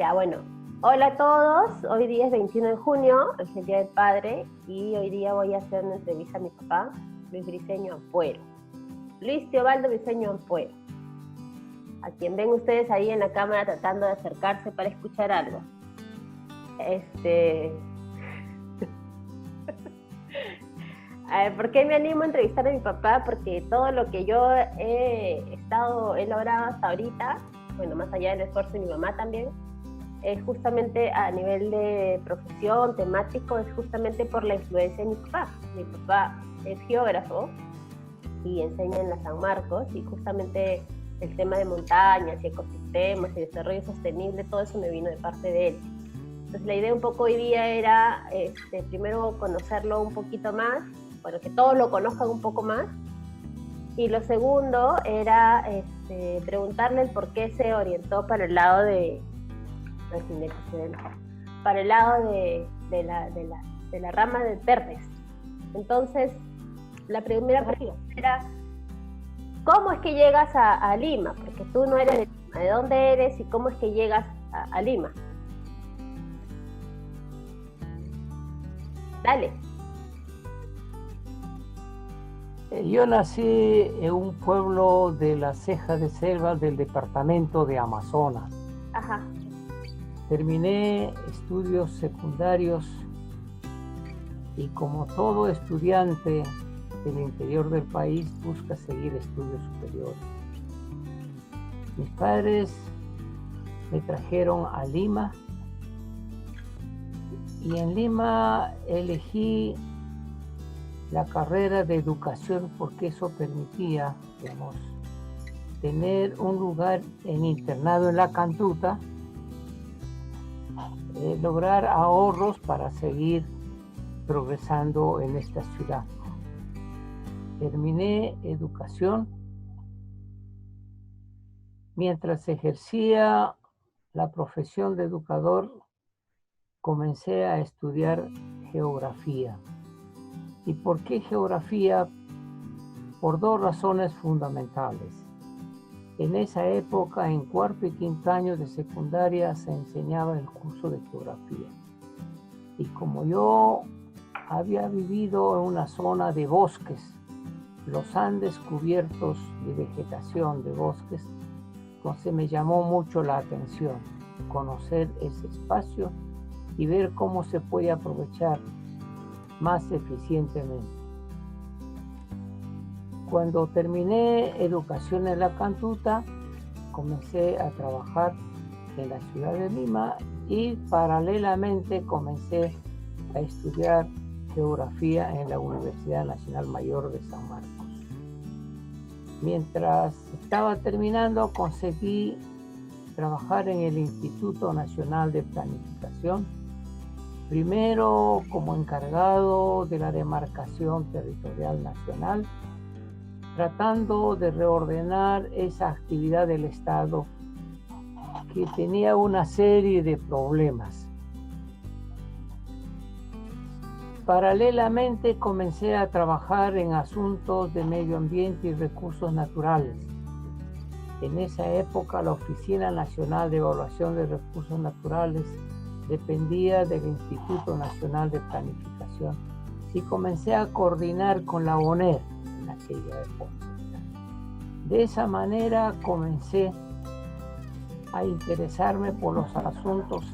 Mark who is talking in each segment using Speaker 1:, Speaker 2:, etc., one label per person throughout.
Speaker 1: Ya, bueno. Hola a todos. Hoy día es 21 de junio, es el Día del Padre, y hoy día voy a hacer una entrevista a mi papá, Luis Briceño Ampuero. Luis Teobaldo Briceño Ampuero, a quien ven ustedes ahí en la cámara tratando de acercarse para escuchar algo. A ver, ¿por qué me animo a entrevistar a mi papá? Porque todo lo que yo he logrado hasta ahorita, bueno, más allá del esfuerzo de mi mamá también, es justamente a nivel de profesión, temático, es justamente por la influencia de mi papá. Mi papá es geógrafo y enseña en la San Marcos, y justamente el tema de montañas y ecosistemas y desarrollo sostenible, todo eso me vino de parte de él. Entonces la idea un poco hoy día era primero conocerlo un poquito más, bueno, que todos lo conozcan un poco más, y lo segundo era preguntarle el por qué se orientó para el lado para el lado de la rama de Pertex. Entonces, la primera pregunta era, ¿cómo es que llegas a Lima? Porque tú no eres de Lima. ¿De dónde eres y cómo es que llegas a Lima? Dale.
Speaker 2: Yo nací en un pueblo de la Ceja de Selva del departamento de Amazonas.
Speaker 1: Ajá.
Speaker 2: Terminé estudios secundarios y, como todo estudiante del interior del país, busca seguir estudios superiores. Mis padres me trajeron a Lima y en Lima elegí la carrera de educación porque eso permitía, digamos, tener un lugar en internado en la Cantuta, lograr ahorros para seguir progresando en esta ciudad. Terminé educación. Mientras ejercía la profesión de educador, comencé a estudiar geografía. ¿Y por qué geografía? Por dos razones fundamentales. En esa época, en cuarto y quinto año de secundaria, se enseñaba el curso de geografía. Y como yo había vivido en una zona de bosques, los Andes cubiertos de vegetación, de bosques, entonces me llamó mucho la atención conocer ese espacio y ver cómo se puede aprovechar más eficientemente. Cuando terminé educación en la Cantuta, comencé a trabajar en la ciudad de Lima y paralelamente comencé a estudiar geografía en la Universidad Nacional Mayor de San Marcos. Mientras estaba terminando, conseguí trabajar en el Instituto Nacional de Planificación, primero como encargado de la demarcación territorial nacional, tratando de reordenar esa actividad del Estado que tenía una serie de problemas. Paralelamente comencé a trabajar en asuntos de medio ambiente y recursos naturales. En esa época la Oficina Nacional de Evaluación de Recursos Naturales dependía del Instituto Nacional de Planificación y comencé a coordinar con la ONER en aquella época. De esa manera comencé a interesarme por los asuntos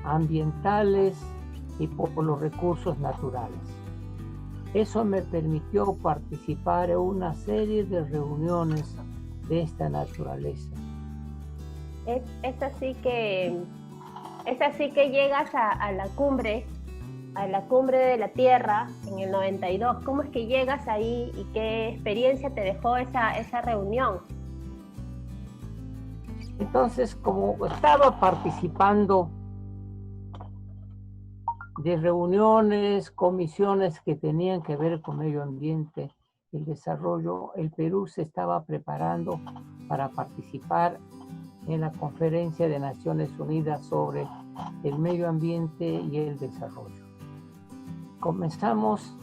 Speaker 2: ambientales y por los recursos naturales. Eso me permitió participar en una serie de reuniones de esta naturaleza.
Speaker 1: Es así que llegas a la cumbre de la Tierra en el 92. ¿Cómo es que llegas ahí y qué experiencia te dejó esa reunión?
Speaker 2: Entonces, como estaba participando de reuniones, comisiones que tenían que ver con medio ambiente, el desarrollo, el Perú se estaba preparando para participar en la Conferencia de Naciones Unidas sobre el medio ambiente y el desarrollo. Comenzamos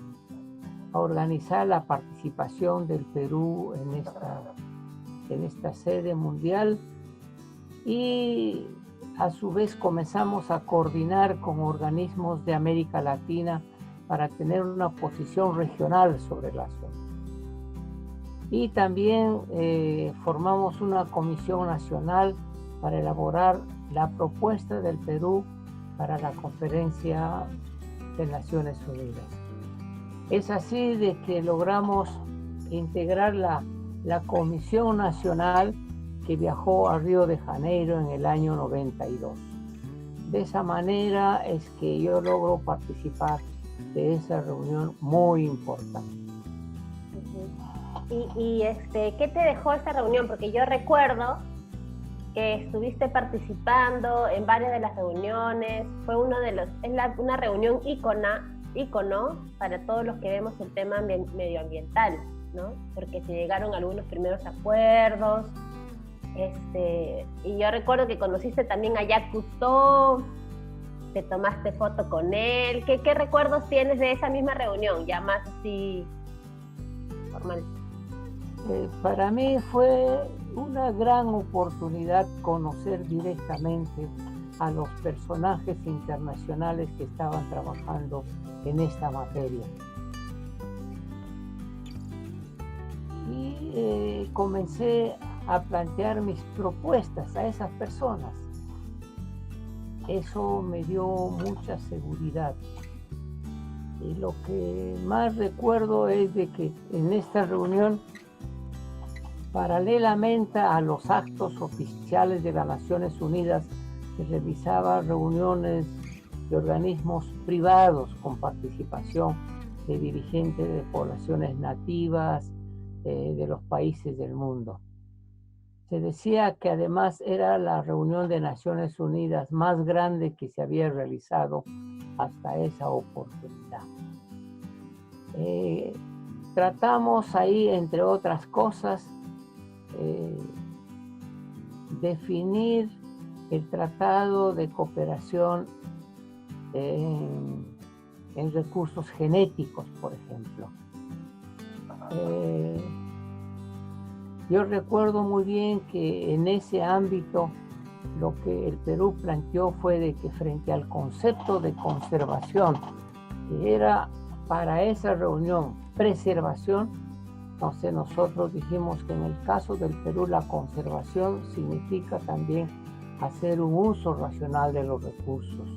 Speaker 2: a organizar la participación del Perú en esta sede mundial y a su vez comenzamos a coordinar con organismos de América Latina para tener una posición regional sobre el asunto. Y también formamos una comisión nacional para elaborar la propuesta del Perú para la Conferencia de Naciones Unidas. Es así de que logramos integrar la Comisión Nacional que viajó a Río de Janeiro en el año 92. De esa manera es que yo logro participar de esa reunión muy importante.
Speaker 1: ¿Qué te dejó esa reunión? Porque yo recuerdo que estuviste participando en varias de las reuniones, fue una reunión ícono para todos los que vemos el tema medioambiental, ¿no? Porque se llegaron algunos primeros acuerdos, y yo recuerdo que conociste también a Jacques Cousteau, te tomaste foto con él. ¿Qué recuerdos tienes de esa misma reunión, ya más así formal?
Speaker 2: Para mí fue una gran oportunidad conocer directamente a los personajes internacionales que estaban trabajando en esta materia. Y comencé a plantear mis propuestas a esas personas. Eso me dio mucha seguridad. Y lo que más recuerdo es de que en esta reunión, paralelamente a los actos oficiales de las Naciones Unidas, se realizaban reuniones de organismos privados con participación de dirigentes de poblaciones nativas de los países del mundo. Se decía que además era la reunión de Naciones Unidas más grande que se había realizado hasta esa oportunidad. Tratamos ahí, entre otras cosas, definir el Tratado de Cooperación en recursos genéticos, por ejemplo. Yo recuerdo muy bien que en ese ámbito lo que el Perú planteó fue de que frente al concepto de conservación, que era para esa reunión preservación, entonces nosotros dijimos que en el caso del Perú la conservación significa también hacer un uso racional de los recursos.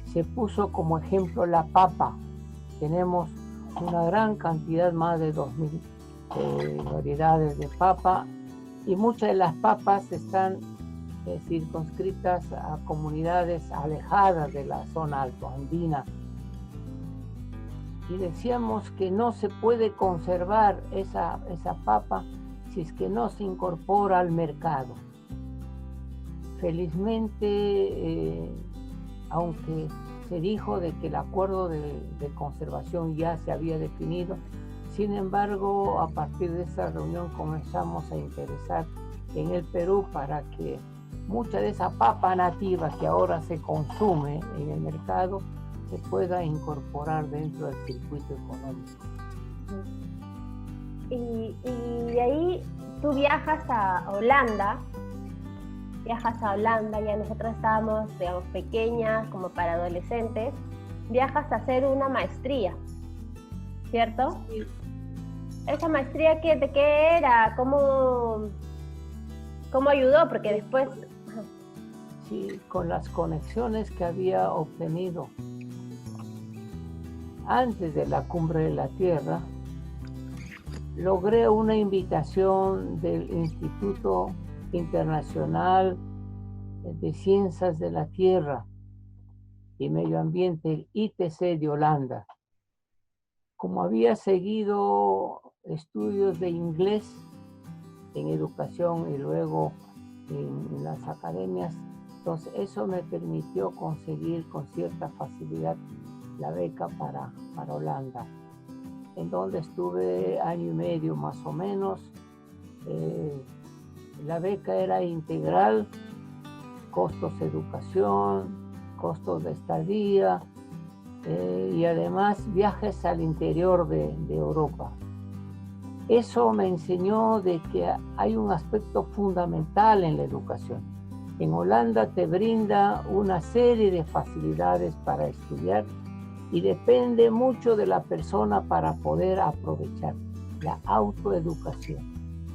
Speaker 2: Se puso como ejemplo la papa. Tenemos una gran cantidad, más de 2000 variedades de papa, y muchas de las papas están circunscritas a comunidades alejadas de la zona altoandina. Y decíamos que no se puede conservar esa papa si es que no se incorpora al mercado. Felizmente, aunque se dijo de que el acuerdo de conservación ya se había definido, sin embargo, a partir de esa reunión comenzamos a interesar en el Perú para que mucha de esa papa nativa que ahora se consume en el mercado se pueda incorporar dentro del circuito económico.
Speaker 1: Y de ahí tú viajas a Holanda, ya nosotros estábamos, digamos, pequeñas, como para adolescentes, viajas a hacer una maestría, ¿cierto? Sí. ¿Esa maestría de qué era? ¿Cómo ayudó? Porque después...
Speaker 2: Sí, con las conexiones que había obtenido antes de la Cumbre de la Tierra, logré una invitación del Instituto Internacional de Ciencias de la Tierra y Medio Ambiente, el ITC de Holanda. Como había seguido estudios de inglés en educación y luego en las academias, entonces eso me permitió conseguir con cierta facilidad la beca para Holanda, en donde estuve año y medio más o menos. La beca era integral, costos de educación, costos de estadía, y además viajes al interior de Europa. Eso me enseñó de que hay un aspecto fundamental en la educación, En Holanda te brinda una serie de facilidades para estudiar y depende mucho de la persona para poder aprovechar la autoeducación.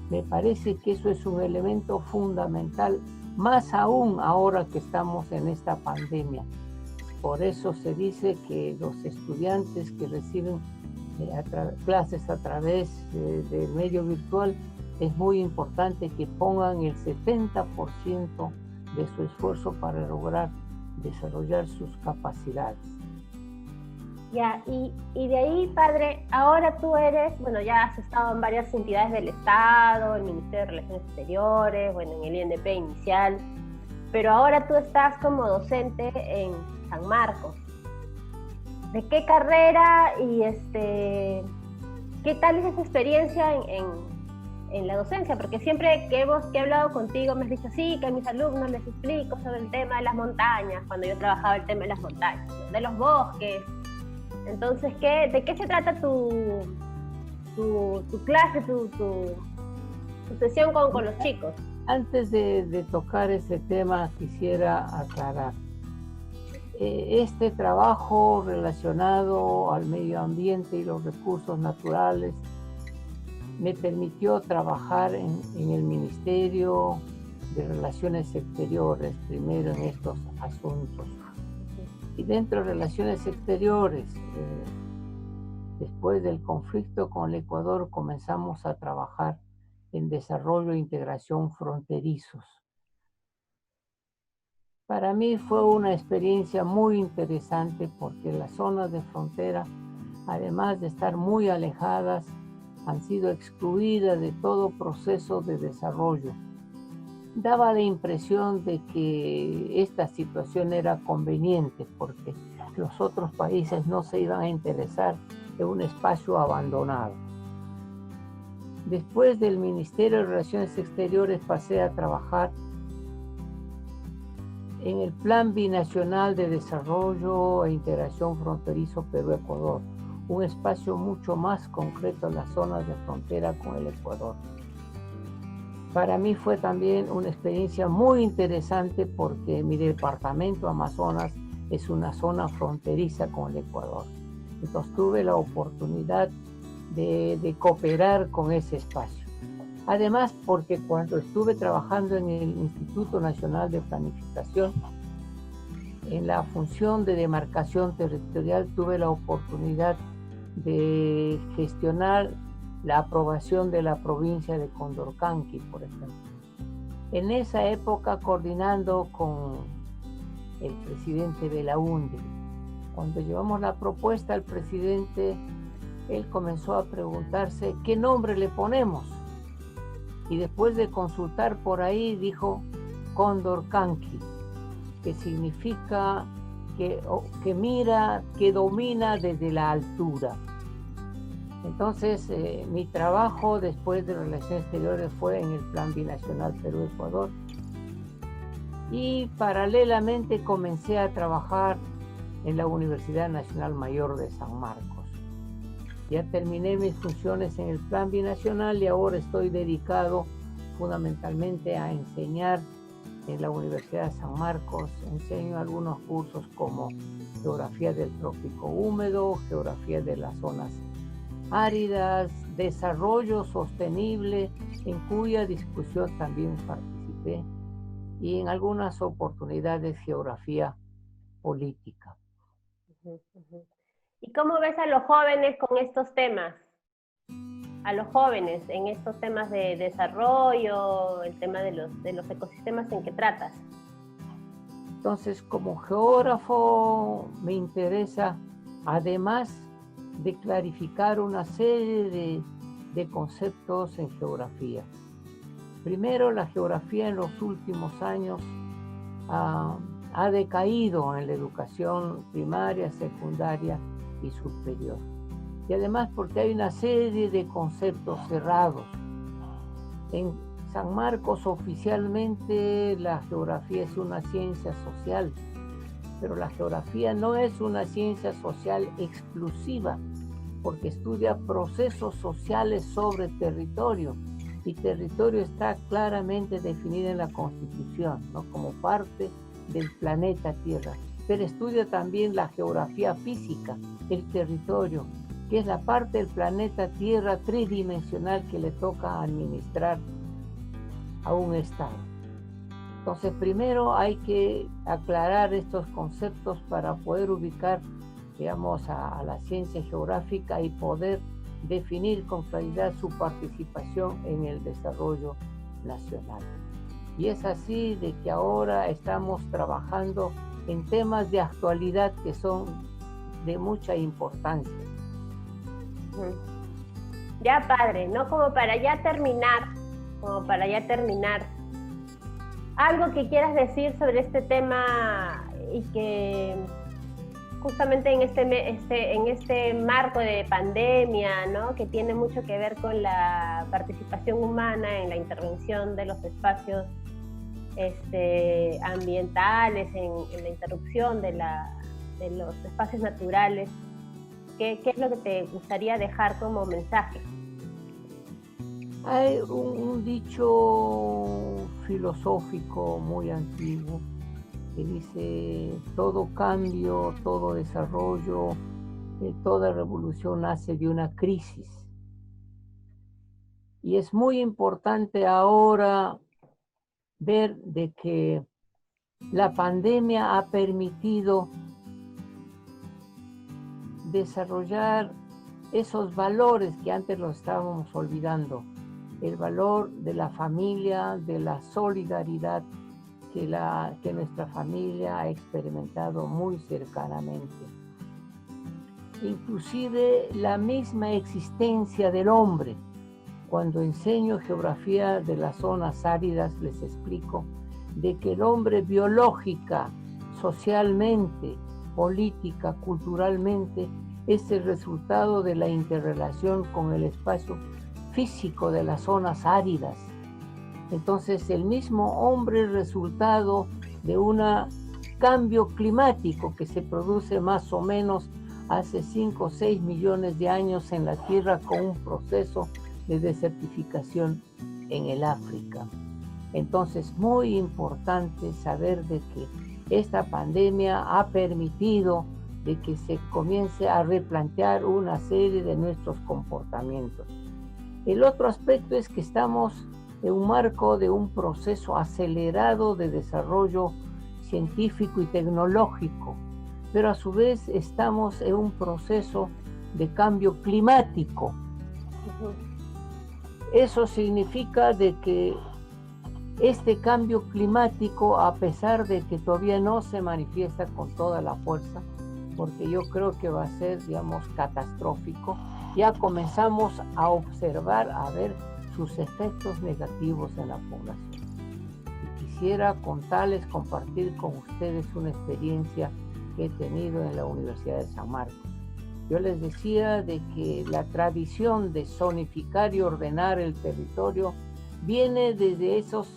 Speaker 2: Me parece que eso es un elemento fundamental, más aún ahora que estamos en esta pandemia. Por eso se dice que los estudiantes que reciben clases a través del medio virtual, es muy importante que pongan el 70% de su esfuerzo para lograr desarrollar sus capacidades.
Speaker 1: Ya, y de ahí, padre, ahora tú eres, bueno, ya has estado en varias entidades del Estado, el Ministerio de Relaciones Exteriores, bueno, en el INDP inicial, pero ahora tú estás como docente en San Marcos. ¿De qué carrera y qué tal es esa experiencia en la docencia? Porque siempre que he hablado contigo me has dicho, sí, que a mis alumnos les explico sobre el tema de las montañas, cuando yo trabajaba el tema de las montañas, de los bosques. Entonces, ¿de qué se trata tu clase, tu sesión con los chicos?
Speaker 2: Antes de tocar ese tema, quisiera aclarar. Este trabajo relacionado al medio ambiente y los recursos naturales me permitió trabajar en el Ministerio de Relaciones Exteriores, primero en estos asuntos. Y dentro de Relaciones Exteriores, después del conflicto con el Ecuador, comenzamos a trabajar en desarrollo e integración fronterizos. Para mí fue una experiencia muy interesante porque las zonas de frontera, además de estar muy alejadas, han sido excluidas de todo proceso de desarrollo. Daba la impresión de que esta situación era conveniente porque los otros países no se iban a interesar en un espacio abandonado. Después del Ministerio de Relaciones Exteriores pasé a trabajar en el Plan Binacional de Desarrollo e Integración Fronterizo Perú-Ecuador, un espacio mucho más concreto en las zonas de frontera con el Ecuador. Para mí fue también una experiencia muy interesante porque mi departamento Amazonas es una zona fronteriza con el Ecuador. Entonces tuve la oportunidad de cooperar con ese espacio. Además, porque cuando estuve trabajando en el Instituto Nacional de Planificación, en la función de demarcación territorial, tuve la oportunidad de gestionar la aprobación de la provincia de Condorcanqui, por ejemplo. En esa época, coordinando con el presidente Belaúnde, cuando llevamos la propuesta al presidente, él comenzó a preguntarse qué nombre le ponemos. Y después de consultar por ahí, dijo Condorcanqui, que significa que mira, que domina desde la altura. Entonces, mi trabajo después de Relaciones Exteriores fue en el Plan Binacional Perú-Ecuador. Y paralelamente comencé a trabajar en la Universidad Nacional Mayor de San Marcos. Ya terminé mis funciones en el Plan Binacional y ahora estoy dedicado fundamentalmente a enseñar en la Universidad de San Marcos. Enseño algunos cursos como Geografía del Trópico Húmedo, Geografía de las Zonas Áridas, Desarrollo Sostenible, en cuya discusión también participé, y en algunas oportunidades Geografía Política.
Speaker 1: ¿Y cómo ves a los jóvenes con estos temas? A los jóvenes en estos temas de desarrollo, el tema de los ecosistemas en que tratas.
Speaker 2: Entonces, como geógrafo, me interesa, además de clarificar una serie de conceptos en geografía. Primero, la geografía en los últimos años ha decaído en la educación primaria, secundaria y superior. Y además porque hay una serie de conceptos cerrados. En San Marcos oficialmente la geografía es una ciencia social, pero la geografía no es una ciencia social exclusiva, porque estudia procesos sociales sobre territorio y territorio está claramente definido en la Constitución, ¿no? Como parte del planeta Tierra. Pero estudia también la geografía física, el territorio, que es la parte del planeta Tierra tridimensional que le toca administrar a un Estado. Entonces, primero hay que aclarar estos conceptos para poder ubicar, digamos, a la ciencia geográfica y poder definir con claridad su participación en el desarrollo nacional. Y es así de que ahora estamos trabajando en temas de actualidad que son de mucha importancia.
Speaker 1: Ya, padre, ¿no? Como para ya terminar, algo que quieras decir sobre este tema y que justamente en este marco de pandemia, ¿no? Que tiene mucho que ver con la participación humana en la intervención de los espacios ambientales, en la interrupción de los espacios naturales. ¿Qué es lo que te gustaría dejar como mensaje?
Speaker 2: Hay un dicho filosófico muy antiguo que dice: todo cambio, todo desarrollo, toda revolución nace de una crisis. Y es muy importante ahora ver de que la pandemia ha permitido desarrollar esos valores que antes los estábamos olvidando. El valor de la familia, de la solidaridad que nuestra familia ha experimentado muy cercanamente. Inclusive la misma existencia del hombre. Cuando enseño geografía de las zonas áridas, les explico de que el hombre biológica, socialmente, política, culturalmente, es el resultado de la interrelación con el espacio físico de las zonas áridas. Entonces, el mismo hombre es resultado de un cambio climático que se produce más o menos hace 5 o 6 millones de años en la Tierra con un proceso de desertificación en el África. Entonces, muy importante saber de que esta pandemia ha permitido de que se comience a replantear una serie de nuestros comportamientos. El otro aspecto es que estamos en un marco de un proceso acelerado de desarrollo científico y tecnológico, pero a su vez estamos en un proceso de cambio climático. Eso significa de que este cambio climático, a pesar de que todavía no se manifiesta con toda la fuerza, porque yo creo que va a ser, digamos, catastrófico, ya comenzamos a observar, a ver sus efectos negativos en la población. Y quisiera contarles, compartir con ustedes una experiencia que he tenido en la Universidad de San Marcos. Yo les decía de que la tradición de zonificar y ordenar el territorio viene desde esos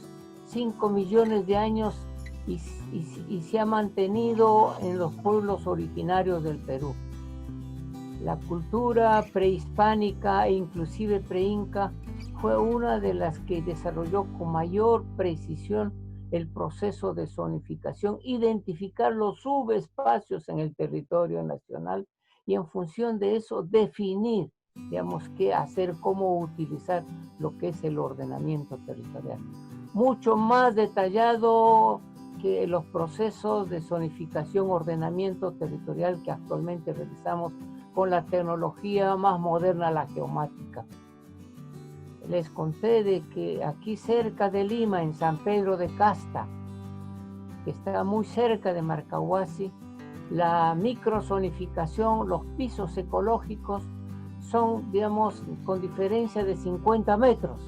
Speaker 2: 5 millones de años y se ha mantenido en los pueblos originarios del Perú. La cultura prehispánica e inclusive preinca fue una de las que desarrolló con mayor precisión el proceso de zonificación, identificar los subespacios en el territorio nacional y en función de eso definir, digamos, qué hacer, cómo utilizar lo que es el ordenamiento territorial. Mucho más detallado que los procesos de zonificación, ordenamiento territorial que actualmente realizamos con la tecnología más moderna, la geomática. Les conté de que aquí cerca de Lima, en San Pedro de Casta, que está muy cerca de Marcahuasi, la microzonificación, los pisos ecológicos son, digamos, con diferencia de 50 metros.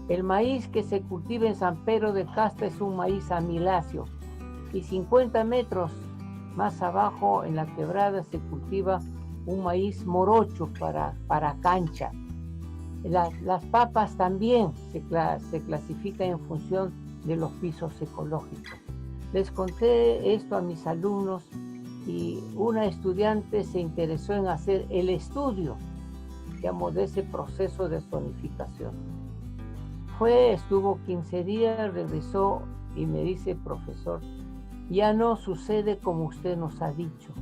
Speaker 2: El maíz que se cultiva en San Pedro de Casta es un maíz amiláceo y 50 metros más abajo en la quebrada se cultiva un maíz morocho para cancha. Las papas también se clasifican en función de los pisos ecológicos. Les conté esto a mis alumnos y una estudiante se interesó en hacer el estudio, digamos, de ese proceso de zonificación. fue, estuvo 15 días, regresó y me dice, profesor, ya no sucede como usted nos ha dicho.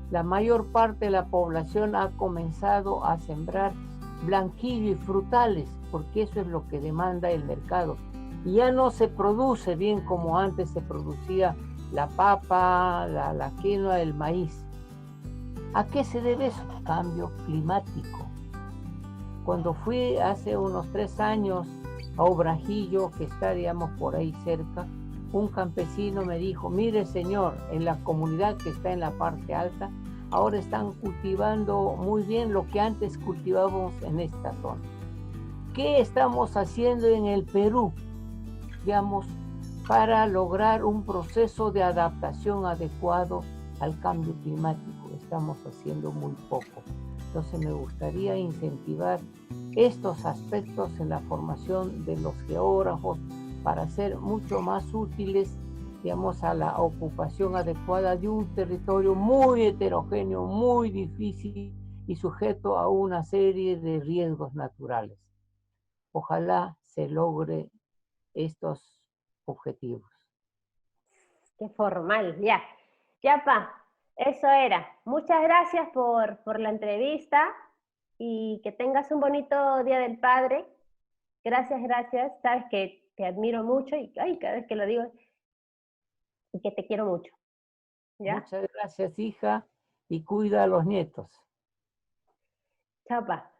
Speaker 2: La mayor parte de la población ha comenzado a sembrar blanquillo y frutales, porque eso es lo que demanda el mercado. Y ya no se produce bien como antes se producía la papa, la quinoa, el maíz. ¿A qué se debe eso? Cambio climático. Cuando fui hace unos 3 años a Obrajillo, que está, digamos, por ahí cerca, un campesino me dijo, mire señor, en la comunidad que está en la parte alta, ahora están cultivando muy bien lo que antes cultivábamos en esta zona. ¿Qué estamos haciendo en el Perú, digamos, para lograr un proceso de adaptación adecuado al cambio climático? Estamos haciendo muy poco. Entonces me gustaría incentivar estos aspectos en la formación de los geógrafos para ser mucho más útiles, digamos, a la ocupación adecuada de un territorio muy heterogéneo, muy difícil y sujeto a una serie de riesgos naturales. Ojalá se logre estos objetivos.
Speaker 1: Qué formal, ya. Ya, pa, eso era. Muchas gracias por la entrevista y que tengas un bonito Día del Padre. Gracias, gracias. Sabes que te admiro mucho y ay, cada vez que lo digo, y que te quiero mucho. ¿Ya?
Speaker 2: Muchas gracias, hija, y cuida a los nietos.
Speaker 1: Chao, pa.